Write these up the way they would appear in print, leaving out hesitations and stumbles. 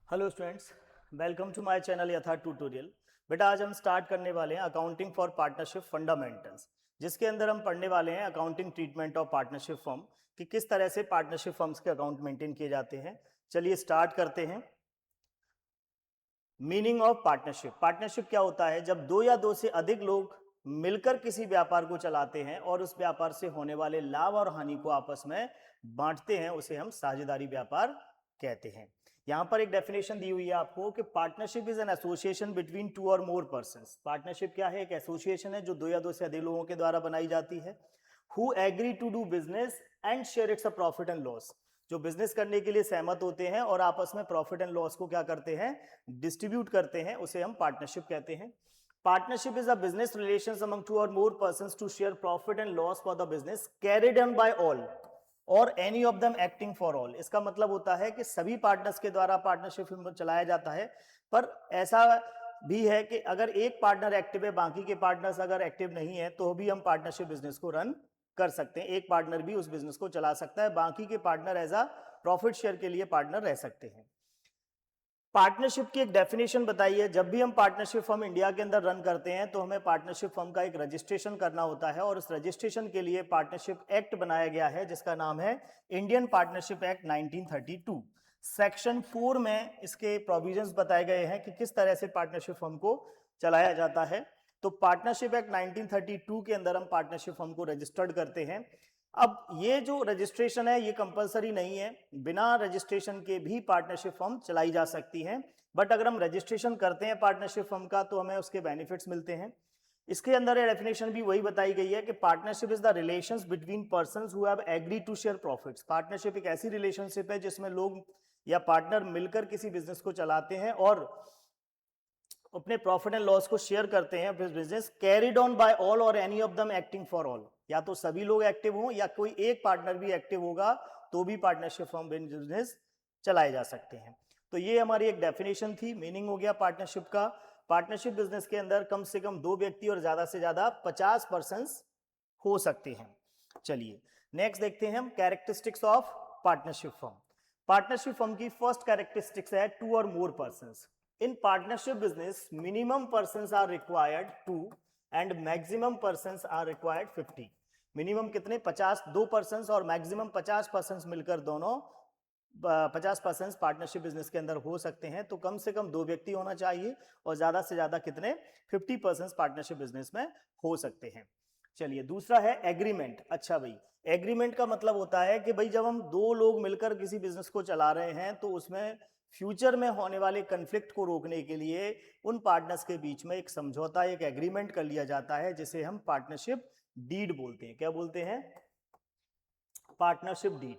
Hello students, welcome to my channel Yatha tutorial. बेटा आज हम स्टार्ट करने वाले हैं अकाउंटिंग फॉर पार्टनरशिप फंडामेंटल्स, जिसके अंदर हम पढ़ने वाले हैं accounting treatment of partnership firm कि किस तरह से पार्टनरशिप फर्म्स के अकाउंट मेंटेन किए जाते हैं। चलिए स्टार्ट करते हैं। Meaning of partnership. पार्टनरशिप क्या होता है? जब दो या दो से अधिक लोग मिलकर किसी व्यापार को चलाते हैं और उस व्यापार से होने वाले लाभ और हानि को आपस में बांटते हैं, उसे हम साझेदारी व्यापार कहते हैं। यहां पर एक डेफिनेशन दी हुई है आपको कि partnership is an association between two or more persons. Partnership क्या है? एक एसोसिएशन है जो दो या दो से अधिक लोगों के द्वारा बनाई जाती है। Who agree to do business and share its a profit and loss. जो बिजनेस करने के लिए सहमत होते हैं और आपस में प्रॉफिट एंड लॉस को क्या करते हैं? डिस्ट्रीब्यूट करते हैं, उसे हम पार्टनरशिप कहते हैं। Partnership is a business relations among two or more persons to share profit and loss for the business carried on by all or any of them acting for all. इसका मतलब होता है कि सभी पार्टनर्स के द्वारा पार्टनरशिप चलाया जाता है, पर ऐसा भी है कि अगर एक पार्टनर एक्टिव है, बाकी के पार्टनर्स अगर एक्टिव नहीं है, तो भी हम पार्टनरशिप बिजनेस को रन कर सकते हैं। एक पार्टनर भी उस बिजनेस को चला सकता है, बाकी के partner as a profit share के लिए पार्टनर रह सकते हैं। पार्टनरशिप की एक डेफिनेशन बताइए। जब भी हम पार्टनरशिप फर्म इंडिया के अंदर रन करते हैं तो हमें पार्टनरशिप फर्म का एक रजिस्ट्रेशन करना होता है और उस रजिस्ट्रेशन के लिए पार्टनरशिप एक्ट बनाया गया है जिसका नाम है इंडियन पार्टनरशिप एक्ट 1932। सेक्शन 4 में इसके प्रोविजंस बताए गए हैं कि किस तरह से पार्टनरशिप फर्म को चलाया जाता है। तो पार्टनरशिप एक्ट 1932 के अंदर हम पार्टनरशिप फर्म को रजिस्टर्ड करते हैं। अब ये जो रजिस्ट्रेशन है ये कंपलसरी नहीं है, बिना रजिस्ट्रेशन के भी पार्टनरशिप फर्म चलाई जा सकती है। बट अगर हम रजिस्ट्रेशन करते हैं पार्टनरशिप फर्म का तो हमें उसके बेनिफिट्स मिलते हैं। इसके अंदर ये डेफिनेशन भी वही बताई गई है कि partnership is the relations between persons who have agree to share profits. Partnership एक ऐसी रिलेशनशिप है जिसमें लोग या पार्टनर मिलकर किसी बिजनेस को चलाते हैं और अपने प्रॉफिट एंड लॉस को शेयर करते हैं। Business carried on by all or any of them acting for all. या तो सभी लोग एक्टिव हों या कोई एक पार्टनर भी एक्टिव होगा तो भी पार्टनरशिप फॉर्म बिजनेस चलाए जा सकते हैं। तो ये हमारी एक डेफिनेशन थी, मीनिंग हो गया पार्टनरशिप का। पार्टनरशिप बिजनेस के अंदर कम से कम दो व्यक्ति और ज्यादा से ज्यादा 50 पर्सन हो सकते हैं। चलिए नेक्स्ट देखते हैं हम characteristics of partnership firm. Partnership firm की फर्स्ट कैरेक्टरिस्टिक्स है to or more persons. In partnership business, minimum persons are required 2 and maximum persons are required 50। Minimum कितने? 50, 2 पर्सन और मैक्सिमम 50 पर्सन मिलकर दोनों 50 पर्सन पार्टनरशिप बिजनेस के अंदर हो सकते हैं। तो कम से कम दो व्यक्ति होना चाहिए और ज्यादा से ज्यादा कितने? 50 पर्सन पार्टनरशिप बिजनेस में हो सकते हैं। चलिए दूसरा है एग्रीमेंट। अच्छा भाई, एग्रीमेंट का मतलब होता है कि भाई जब हम दो लोग मिलकर किसी बिजनेस को चला रहे हैं तो उसमें फ्यूचर में होने वाले कंफ्लिक्ट को रोकने के लिए उन पार्टनर्स के बीच में एक समझौता, एक एग्रीमेंट कर लिया जाता है जिसे हम पार्टनरशिप डीड बोलते हैं। क्या बोलते हैं? Partnership deed.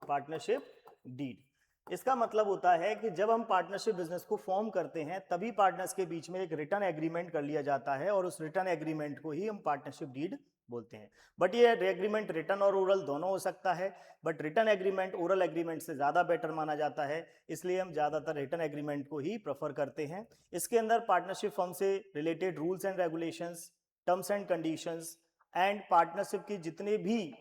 Partnership deed. इसका मतलब होता है कि जब हम पार्टनरशिप बिजनेस को फॉर्म करते हैं तभी पार्टनर्स के बीच में एक रिटर्न एग्रीमेंट कर लिया जाता है और उस रिटर्न एग्रीमेंट को ही हम पार्टनरशिप डीड बोलते हैं। बट ये एग्रीमेंट रिटर्न और ओरल दोनों हो सकता है, but return agreement oral agreement से ज्यादा बेटर माना जाता है, इसलिए हम ज्यादातर रिटर्न एग्रीमेंट को ही प्रेफर करते हैं। इसके अंदर पार्टनरशिप फर्म से related rules and regulations, terms and conditions and partnership की जितने भी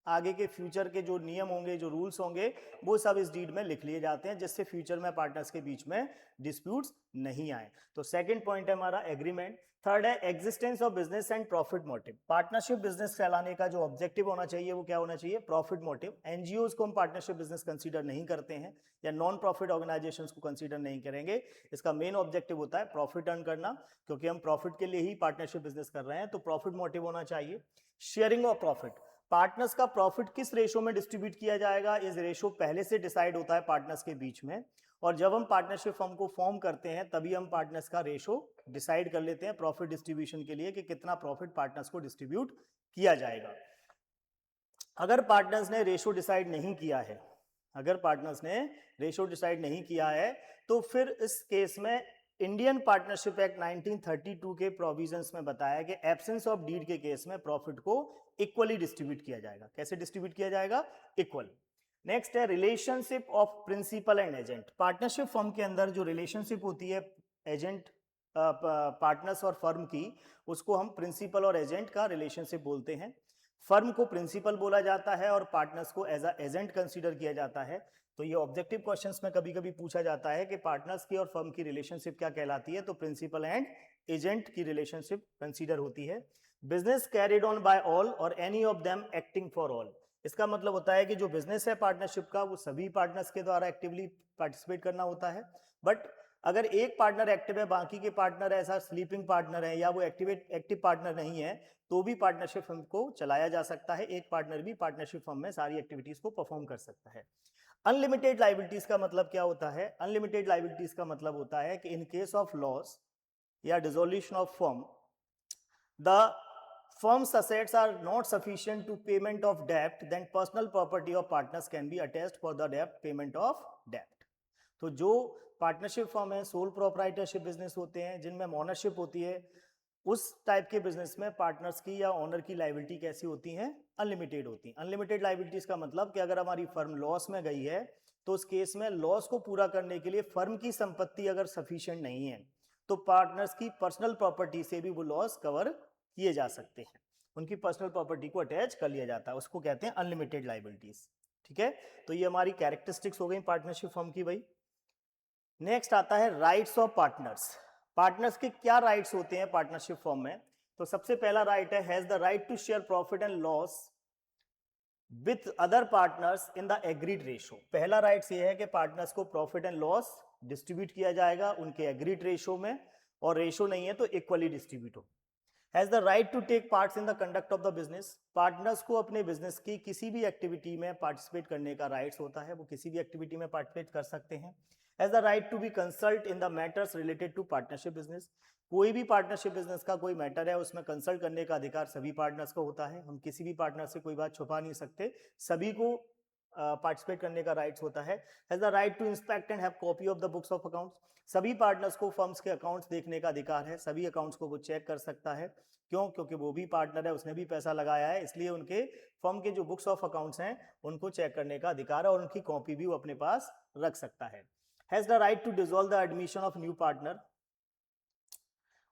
आगे के फ्यूचर के जो नियम होंगे, जो रूल्स होंगे, वो सब इस डीड में लिख लिए जाते हैं जिससे फ्यूचर में पार्टनर्स के बीच में डिस्प्यूट्स नहीं आए। तो सेकंड पॉइंट है हमारा एग्रीमेंट। थर्ड है existence of business and profit motive. Partnership business चलाने का जो ऑब्जेक्टिव होना चाहिए वो क्या होना चाहिए? Profit motive. एनजीओ को हम पार्टनरशिप बिजनेस कंसीडर नहीं करते हैं या नॉन प्रॉफिट ऑर्गेनाइजेशंस को कंसीडर नहीं करेंगे। इसका मेन ऑब्जेक्टिव होता है प्रॉफिट अर्न करना, क्योंकि हम प्रॉफिट के लिए ही पार्टनरशिप बिजनेस कर रहे हैं, तो प्रॉफिट मोटिव होना चाहिए। Sharing of profit. पार्टनर्स का प्रॉफिट किस रेशो में डिस्ट्रीब्यूट किया जाएगा, इस रेशो पहले से डिसाइड होता है पार्टनर्स के बीच में। और जब हम पार्टनरशिप फर्म को फॉर्म करते हैं तभी हम पार्टनर्स का रेशो डिसाइड कर लेते हैं प्रॉफिट डिस्ट्रीब्यूशन के लिए कि कितना प्रॉफिट पार्टनर्स को डिस्ट्रीब्यूट किया जाएगा। अगर पार्टनर्स ने रेशो डिसाइड नहीं किया है, अगर पार्टनर्स ने रेशो डिसाइड नहीं किया है तो फिर इस केस में इंडियन पार्टनरशिप एक्ट 1932 के प्रोविजंस में बताया कि एब्सेंस ऑफ डीड के केस में प्रॉफिट को इक्वली डिस्ट्रीब्यूट किया जाएगा। कैसे डिस्ट्रीब्यूट किया जाएगा? इक्वल। नेक्स्ट है relationship of principal and agent. Partnership firm के अंदर जो रिलेशनशिप होती है एजेंट पार्टनर्स और फर्म की, उसको हम प्रिंसिपल और एजेंट का रिलेशनशिप बोलते हैं। फर्म को प्रिंसिपल बोला जाता है और पार्टनर्स को एज अ एजेंट कंसीडर किया जाता है। तो ये ऑब्जेक्टिव क्वेश्चंस में कभी कभी पूछा जाता है कि पार्टनर्स की और फर्म की रिलेशनशिप क्या कहलाती है, तो प्रिंसिपल एंड एजेंट की रिलेशनशिप कंसीडर होती है। Business carried on by all or any of them acting for all. इसका मतलब होता है कि जो बिजनेस है पार्टनरशिप का वो सभी पार्टनर्स के द्वारा एक्टिवली पार्टिसिपेट करना होता है। बट अगर एक पार्टनर एक्टिव है, बाकी के पार्टनर ऐसा स्लीपिंग पार्टनर है या वो एक्टिव पार्टनर नहीं है, तो भी पार्टनरशिप फर्म को चलाया जा सकता है। एक पार्टनर भी पार्टनरशिप फर्म में सारी एक्टिविटीज को परफॉर्म कर सकता है। अनलिमिटेड लाइबिलिटीज का मतलब क्या होता है? अनलिमिटेड लाइबिलिटीज का मतलब होता है कि इन केस ऑफ लॉस या dissolution of firm, the firm's assets are not sufficient to payment of debt, then personal property of partners can be attached for the debt payment of debt. तो जो partnership firm है, sole proprietorship business होते हैं जिनमें ownership होती है, उस type के बिजनेस में पार्टनर्स की या ओनर की लाइबिलिटी कैसी होती हैं? अनलिमिटेड होती हैं। अनलिमिटेड लाइबिलिटीज का मतलब कि अगर हमारी फर्म लॉस में गई है तो उस केस में लॉस को पूरा करने के लिए फर्म की संपत्ति अगर सफिशिएंट नहीं है तो पार्टनर्स की पर्सनल प्रॉपर्टी से भी वो लॉस कवर किए जा सकते हैं। उनकी पर्सनल प्रॉपर्टी को अटैच कर लिया जाता है, उसको कहते हैं अनलिमिटेड लाइबिलिटीज। ठीक है, तो ये हमारी कैरेक्टरिस्टिक्स हो गई पार्टनरशिप फर्म की भाई। नेक्स्ट आता है राइट्स ऑफ पार्टनर्स। पार्टनर्स के क्या राइट्स होते हैं पार्टनरशिप फर्म में? तो सबसे पहला राइट है has the right to share profit and loss with other partners in the agreed ratio. पहला राइट्स ये है कि पार्टनर्स को प्रॉफिट एंड लॉस डिस्ट्रीब्यूट किया जाएगा उनके एग्रीड रेशो में, और रेशो नहीं है तो इक्वली डिस्ट्रीब्यूट हो। Has the right to take parts in the conduct of the business. Partners को अपने बिजनेस की किसी भी एक्टिविटी में पार्टिसिपेट करने का राइट्स होता है, वो किसी भी एक्टिविटी में पार्टिसिपेट कर सकते हैं। Has the right to be consult in the matters related to partnership business. कोई भी पार्टनरशिप बिजनेस का कोई मैटर है उसमें कंसल्ट करने का अधिकार सभी पार्टनर्स को होता है। हम किसी भी पार्टनर से कोई बात छुपा नहीं सकते, सभी को पार्टिसिपेट करने का राइट्स होता है। Has the right to inspect and have copy of the books of accounts. सभी पार्टनर्स को फर्म्स के अकाउंट्स देखने का अधिकार है, सभी अकाउंट्स को वो चेक कर सकता है। क्यों? क्योंकि वो भी पार्टनर है, उसने भी पैसा लगाया है, इसलिए उनके फर्म के जो बुक्स ऑफ अकाउंट्स हैं उनको चेक करने का अधिकार है और उनकी कॉपी भी वो अपने पास रख सकता है। Has the right to dissolve the admission of new partner.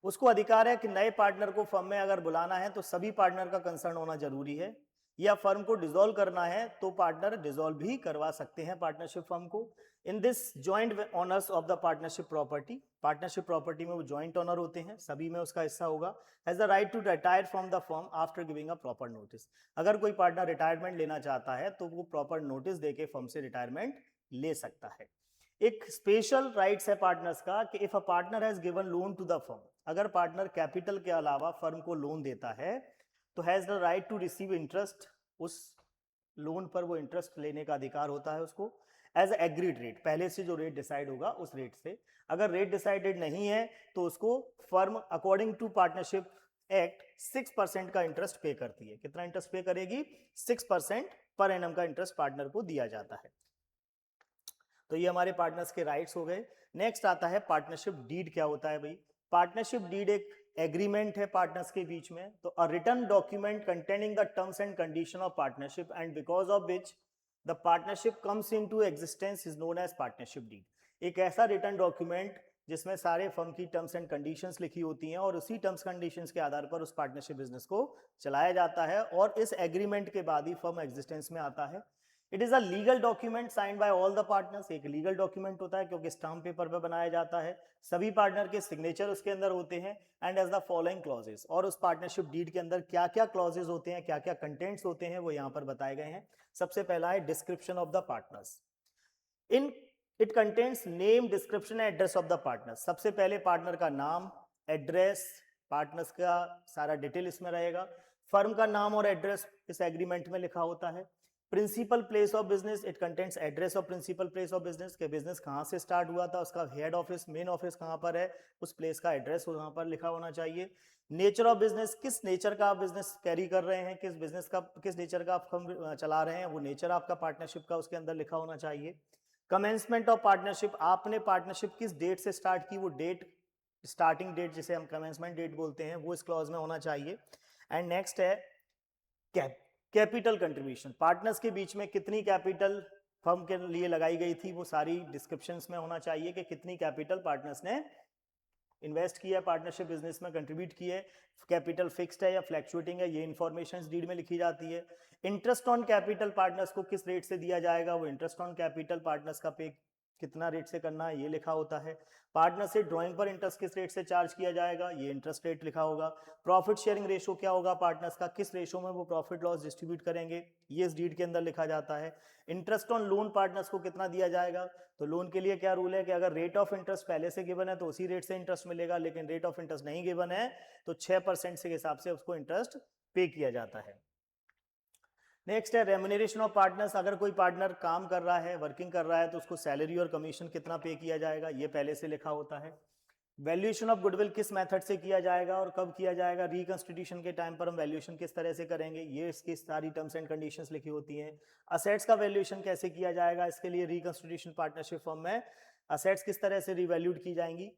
उसको अधिकार है कि नए पार्टनर को फर्म में अगर बुलाना है तो सभी पार्टनर का कंसर्न होना जरूरी है, या फर्म को डिसॉल्व करना है तो पार्टनर डिसॉल्व भी करवा सकते हैं पार्टनरशिप फर्म को। In this joint honours of the partnership property. Partnership property में वो जॉइंट ऑनर होते हैं, सभी में उसका हिस्सा होगा। Has the right to retire from the firm after giving a proper notice. अगर कोई पार्टनर रिटायरमेंट लेना चाहता है तो वो प्रॉपर नोटिस देके फर्म से रिटायरमेंट ले सकता है। एक स्पेशल राइट्स है पार्टनर्स का कि if a partner has given loan to the firm, अगर पार्टनर कैपिटल के अलावा फर्म को लोन देता है तो has the right to receive interest. उस लोन पर वो इंटरेस्ट लेने का अधिकार होता है उसको एज एग्रीड रेट, पहले से जो रेट डिसाइड होगा उस रेट से। अगर रेट डिसाइडेड नहीं है तो उसको firm according to partnership act 6% का इंटरेस्ट पे करती है। कितना इंटरेस्ट पे करेगी? 6% पर एनम का इंटरेस्ट पार्टनर को दिया जाता है। तो ये हमारे पार्टनर्स के राइट्स हो गए। नेक्स्ट आता है पार्टनरशिप डीड। क्या होता है भाई? पार्टनरशिप डीड एक एग्रीमेंट है पार्टनर्स के बीच में, तो a written document containing the terms and condition of partnership and because of which the partnership comes into existence is known as partnership deed. एक ऐसा रिटन डॉक्यूमेंट जिसमें सारे फर्म की टर्म्स एंड कंडीशंस लिखी होती हैं और उसी टर्म्स कंडीशंस के आधार पर उस पार्टनरशिप बिजनेस को चलाया जाता है, और इस एग्रीमेंट के बाद ही फर्म एग्जिस्टेंस में आता है। It is a legal document signed by all the partners. एक लीगल डॉक्यूमेंट होता है क्योंकि स्टाम्प पेपर पे बनाया जाता है, सभी पार्टनर के सिग्नेचर उसके अंदर होते हैं। And as the following clauses, और उस पार्टनरशिप डीड के अंदर क्या क्या क्लॉजेस होते हैं, क्या क्या कंटेंट्स होते हैं वो यहाँ पर बताए गए हैं। सबसे पहला है description of the partners. In it contains name, description, address of the partners. सबसे पहले पार्टनर का नाम, एड्रेस, पार्टनर्स का सारा डिटेल इसमें रहेगा। फर्म का नाम और एड्रेस इस एग्रीमेंट में लिखा होता है। Principal place of business, it contents address of principal place of business, के बिजनेस कहाँ से स्टार्ट हुआ था, उसका हेड ऑफिस, मेन ऑफिस कहाँ पर है, उस प्लेस का एड्रेस वहाँ पर लिखा होना चाहिए। नेचर ऑफ बिजनेस, किस नेचर का आप बिजनेस कैरी कर रहे हैं, किस बिजनेस का, किस नेचर का आप फर्म चला रहे हैं, वो नेचर आपका पार्टनरशिप का उसके अंदर लिखा होना चाहिए। कमेंसमेंट ऑफ पार्टनरशिप, आपने पार्टनरशिप किस डेट से स्टार्ट की, वो डेट, स्टार्टिंग डेट जिसे हम कमेंसमेंट डेट बोलते हैं, वो इस क्लॉज में होना चाहिए। एंड नेक्स्ट है कैपिटल कंट्रीब्यूशन, पार्टनर्स के बीच में कितनी कैपिटल फर्म के लिए लगाई गई थी वो सारी डिस्क्रिप्शंस में होना चाहिए कि कितनी कैपिटल पार्टनर्स ने इन्वेस्ट किया है पार्टनरशिप बिजनेस में, कंट्रीब्यूट किया है, कैपिटल फिक्स्ड है या फ्लैक्चुएटिंग है, ये इन्फॉर्मेशन इस डीड में लिखी जाती है। इंटरेस्ट ऑन कैपिटल पार्टनर्स को किस रेट से दिया जाएगा, वो इंटरेस्ट ऑन कैपिटल पार्टनर्स का पे कितना रेट से करना है ये लिखा होता है। पार्टनर से ड्राइंग पर इंटरेस्ट किस रेट से चार्ज किया जाएगा, ये इंटरेस्ट रेट लिखा होगा। प्रॉफिट शेयरिंग रेशो क्या होगा पार्टनर्स का, किस रेशो में वो प्रॉफिट लॉस डिस्ट्रीब्यूट करेंगे, ये इस डीड के अंदर लिखा जाता है। इंटरेस्ट ऑन लोन पार्टनर्स को कितना दिया जाएगा, तो लोन के लिए क्या रूल है कि अगर रेट ऑफ इंटरेस्ट पहले से गिवन है तो उसी रेट से इंटरेस्ट मिलेगा, लेकिन रेट ऑफ इंटरेस्ट नहीं गिवन है तो 6% के हिसाब से उसको इंटरेस्ट पे किया जाता है। नेक्स्ट है रेम्यूनरेशन ऑफ पार्टनर्स। अगर कोई पार्टनर काम कर रहा है, वर्किंग कर रहा है, तो उसको सैलरी और कमीशन कितना पे किया जाएगा, ये पहले से लिखा होता है। वैल्यूएशन ऑफ गुडविल किस मेथड से किया जाएगा और कब किया जाएगा, रिकंस्टिट्यूशन के टाइम पर हम वैल्यूएशन किस तरह से करेंगे, ये इसकी सारी टर्म्स एंड कंडीशंस लिखी होती हैं। असेट्स का वैल्यूएशन कैसे किया जाएगा, इसके लिए रिकंस्टिट्यूशन पार्टनरशिप फॉर्म में असेट्स किस तरह से रिवैल्यूड की जाएंगी।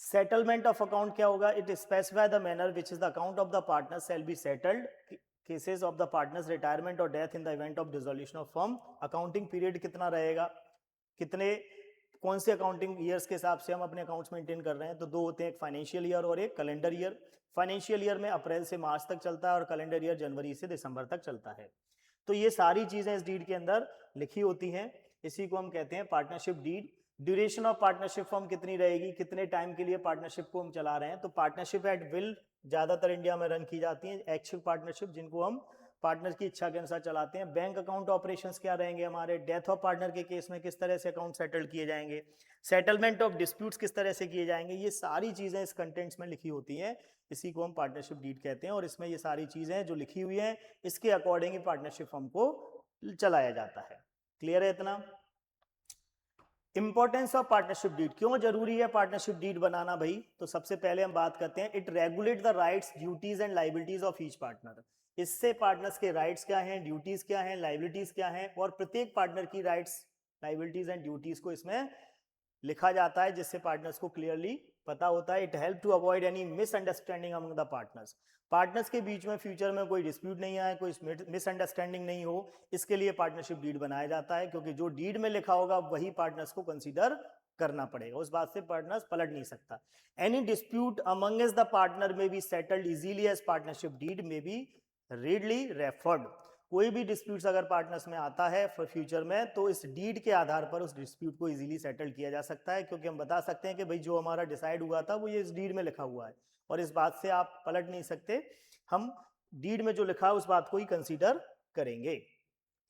सेटलमेंट ऑफ अकाउंट क्या होगा, it specify the manner which is the account of the partner shall be settled cases of the partners retirement or death in the event of dissolution of firm. Accounting period कितना रहेगा, कितने कौन से accounting years के हिसाब से हम अपने अकाउंट्स मेंटेन कर रहे हैं, तो दो होते हैं, एक फाइनेंशियल ईयर और एक कैलेंडर ईयर। फाइनेंशियल ईयर में अप्रैल से मार्च तक चलता है और कैलेंडर ईयर जनवरी से दिसंबर तक चलता है। तो ये सारी चीजें इस डीड के अंदर लिखी होती हैं, इसी को हम कहते हैं partnership deed. Duration of partnership form कितनी रहेगी, कितने टाइम के लिए पार्टनरशिप को हम चला रहे हैं, तो पार्टनरशिप एट विल ज्यादातर इंडिया में रन की जाती है, एक्टिव पार्टनरशिप जिनको हम पार्टनर की इच्छा के अनुसार चलाते हैं। बैंक अकाउंट ऑपरेशंस क्या रहेंगे हमारे, डेथ ऑफ पार्टनर के केस में किस तरह से अकाउंट सेटल किए जाएंगे, सेटलमेंट ऑफ डिस्प्यूट्स किस तरह से किए जाएंगे, ये सारी चीजें इस कंटेंट्स में लिखी होती हैं, इसी को हम पार्टनरशिप डीड कहते हैं। और इसमें ये सारी चीजें जो लिखी हुई हैं इसके अकॉर्डिंग ही पार्टनरशिप फर्म को चलाया जाता है। क्लियर है इतना। इंपॉर्टेंस ऑफ पार्टनरशिप डीड, क्यों जरूरी है पार्टनरशिप डीड बनाना भाई, तो सबसे पहले हम बात करते हैं, it regulate the rights duties and liabilities of each partner. इससे पार्टनर्स के राइट्स क्या हैं, ड्यूटीज क्या हैं, लाइबिलिटीज क्या हैं, और प्रत्येक पार्टनर की राइट्स, लाइबिलिटीज एंड ड्यूटीज को इसमें लिखा जाता है, जिससे पार्टनर्स को क्लियरली पता होता है। It help to avoid any misunderstanding among the partners. Partners के बीच में फ्यूचर में कोई डिस्प्यूट नहीं आए, कोई मिसअंडरस्टैंडिंग नहीं हो, इसके लिए पार्टनरशिप डीड बनाया जाता है, क्योंकि जो डीड में लिखा होगा वही पार्टनर्स को कंसीडर करना पड़ेगा, उस बात से पार्टनर्स पलट नहीं सकता। Any dispute amongst the partner may be settled easily as partnership deed may be readily referred. कोई भी डिस्प्यूट्स अगर पार्टनर्स में आता है फॉर फ्यूचर में, तो इस डीड के आधार पर उस डिस्प्यूट को इजीली सेटल किया जा सकता है, क्योंकि हम बता सकते हैं कि भाई जो हमारा डिसाइड हुआ था वो ये इस डीड में लिखा हुआ है, और इस बात से आप पलट नहीं सकते, हम डीड में जो लिखा है उस बात को ही कंसीडर करेंगे।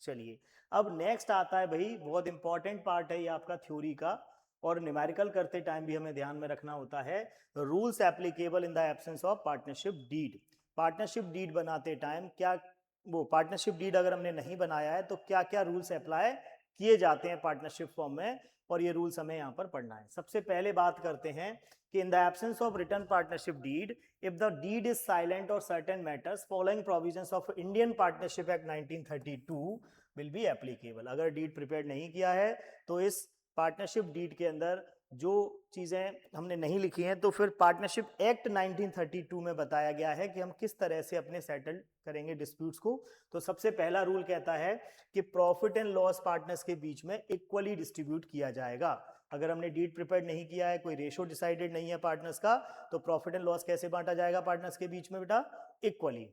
चलिए अब नेक्स्ट आता है भाई, बहुत इंपॉर्टेंट पार्ट है ये आपका थ्योरी का, और न्यूमेरिकल करते टाइम भी हमें ध्यान में रखना होता है, rules applicable in the absence of partnership deed. Partnership deed बनाते टाइम क्या, वो पार्टनरशिप डीड अगर हमने नहीं बनाया है तो क्या क्या रूल्स अप्लाई किए जाते हैं पार्टनरशिप फॉर्म में, और ये रूल्स हमें यहाँ पर पढ़ना है। सबसे पहले बात करते हैं कि in the absence of written partnership deed, if the deed is silent or certain matters following provisions of Indian partnership act 1932 will be applicable. अगर डीड प्रिपेयर नहीं किया है तो इस पार्टनरशिप डीड के अंदर जो चीजें हमने नहीं लिखी हैं, तो फिर पार्टनरशिप एक्ट 1932 में बताया गया है कि हम किस तरह से अपने सेटल करेंगे डिस्प्यूट्स को। तो सबसे पहला रूल कहता है कि प्रॉफिट एंड लॉस पार्टनर्स के बीच में इक्वली डिस्ट्रीब्यूट किया जाएगा। अगर हमने डीड प्रिपेयर नहीं किया है, कोई रेशो डिसाइडेड नहीं है पार्टनर्स का, तो प्रॉफिट एंड लॉस कैसे बांटा जाएगा पार्टनर्स के बीच में बेटा, इक्वली।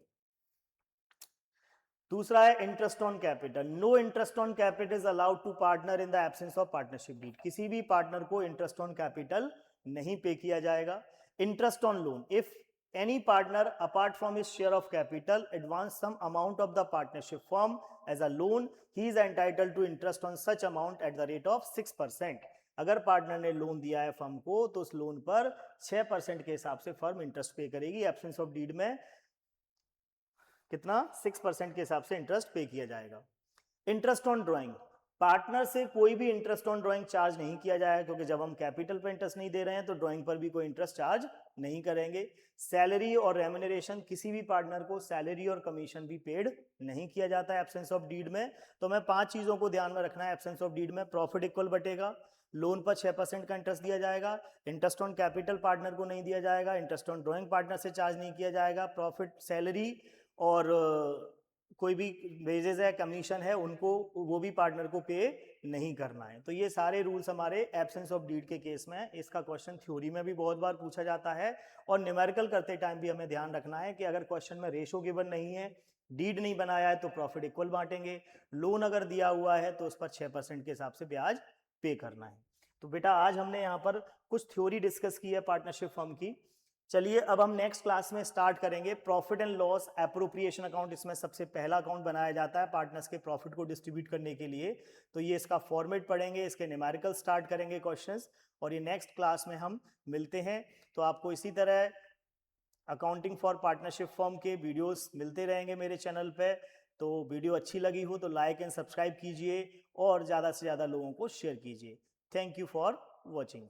दूसरा है interest on capital, no interest on capital is allowed to partner in the absence of partnership deed. किसी भी पार्टनर को इंटरेस्ट ऑन कैपिटल नहीं पे किया जाएगा। Interest on loan, if any partner apart from his share of capital advance some amount of the partnership firm as a loan, he is entitled to interest on such amount at the rate of 6%। अगर partner ने loan दिया है firm को तो उस loan पर 6% के हिसाब से फर्म इंटरेस्ट पे करेगी। एब्सेंस ऑफ डीड में कितना, 6% के हिसाब से इंटरेस्ट पे किया जाएगा। इंटरेस्ट ऑन ड्राइंग, पार्टनर से कोई भी इंटरेस्ट ऑन ड्राइंग चार्ज नहीं किया जाएगा, क्योंकि जब हम कैपिटल पर इंटरेस्ट नहीं दे रहे हैं तो ड्राइंग पर भी कोई इंटरेस्ट चार्ज नहीं करेंगे। सैलरी और रेम्यूनरेशन, किसी भी पार्टनर को सैलरी और कमीशन भी पेड नहीं किया जाता है एब्सेंस ऑफ डीड में। तो हमें 5 चीजों को ध्यान में रखना है एब्सेंस ऑफ डीड में। प्रॉफिट इक्वल बटेगा, लोन पर 6% का इंटरेस्ट दिया जाएगा, इंटरेस्ट ऑन कैपिटल पार्टनर को नहीं दिया जाएगा, इंटरेस्ट ऑन ड्राइंग पार्टनर से चार्ज नहीं किया जाएगा, प्रॉफिट, सैलरी और कोई भी वेजेस है, कमीशन है, उनको वो भी पार्टनर को पे नहीं करना है। तो ये सारे रूल्स हमारे एब्सेंस ऑफ डीड के केस में है। इसका क्वेश्चन थ्योरी में भी बहुत बार पूछा जाता है और न्यूमेरिकल करते टाइम भी हमें ध्यान रखना है कि अगर क्वेश्चन में रेशो गिवन नहीं है, डीड नहीं बनाया है, तो प्रॉफिट इक्वल बांटेंगे। लोन अगर दिया हुआ है तो उस पर 6% के हिसाब से ब्याज पे करना है। तो बेटा आज हमने यहाँ पर कुछ थ्योरी डिस्कस की है पार्टनरशिप फर्म की। चलिए अब हम नेक्स्ट क्लास में स्टार्ट करेंगे profit and loss appropriation account. इसमें सबसे पहला अकाउंट बनाया जाता है पार्टनर्स के प्रॉफिट को डिस्ट्रीब्यूट करने के लिए। तो ये इसका फॉर्मेट पढ़ेंगे, इसके न्यूमेरिकल स्टार्ट करेंगे क्वेश्चंस, और ये नेक्स्ट क्लास में हम मिलते हैं। तो आपको इसी तरह अकाउंटिंग फॉर पार्टनरशिप फर्म के वीडियोस मिलते रहेंगे मेरे चैनल पे। तो वीडियो अच्छी लगी हो तो लाइक एंड सब्सक्राइब कीजिए और ज़्यादा से ज़्यादा लोगों को शेयर कीजिए। Thank you for watching.